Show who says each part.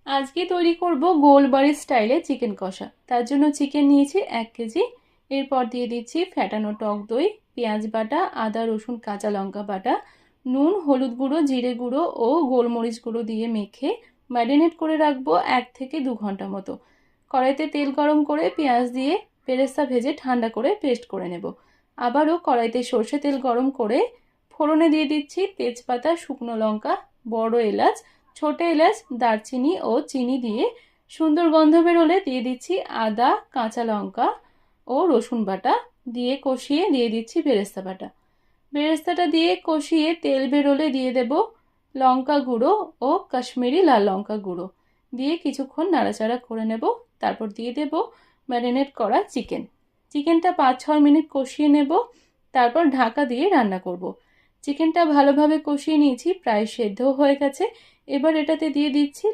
Speaker 1: আজকে তৈরি করব গোল বাড়ি স্টাইলে চিকেন কষা। তার জন্য চিকেন নিয়েছি 1 কেজি। এরপর দিয়ে দিচ্ছি ফ্যাটানো টক দই, পেঁয়াজ বাটা, আদা রসুন কাঁচা লঙ্কা বাটা, নুন, হলুদ গুঁড়ো, জিরে গুঁড়ো ও গোলমরিচ গুঁড়ো দিয়ে মেখে ম্যারিনেট করে রাখবো 1 থেকে 2 ঘন্টা মতো। কড়াইতে তেল গরম করে পেঁয়াজ দিয়ে বেরেস্তা ভেজে ঠান্ডা করে পেস্ট করে নেব। আবারও কড়াইতে সর্ষে তেল গরম করে ফোড়নে দিয়ে দিচ্ছি তেজপাতা, শুকনো লঙ্কা, বড় এলাচ, ছোট এলাচ, দারচিনি ও চিনি দিয়ে সুন্দর গন্ধ বেরোলে দিয়ে দিচ্ছি আদা, কাঁচা লঙ্কা ও রসুন বাটা দিয়ে কষিয়ে দিয়ে দিচ্ছি বেরেস্তা বাটা। বেরেস্তাটা দিয়ে কষিয়ে তেল বেরোলে দিয়ে দেব লঙ্কা গুঁড়ো ও কাশ্মীরি লাল লঙ্কা গুঁড়ো দিয়ে কিছুক্ষণ নাড়াচাড়া করে নেব। তারপর দিয়ে দেব ম্যারিনেট করা চিকেনটা 5-6 মিনিট কষিয়ে নেব। তারপর ঢাকা দিয়ে রান্না করব। চিকেনটা ভালোভাবে কষিয়ে নিয়েছি, প্রায় সেদ্ধ হয়ে গেছে। এবার এটাতে দিয়ে দিচ্ছি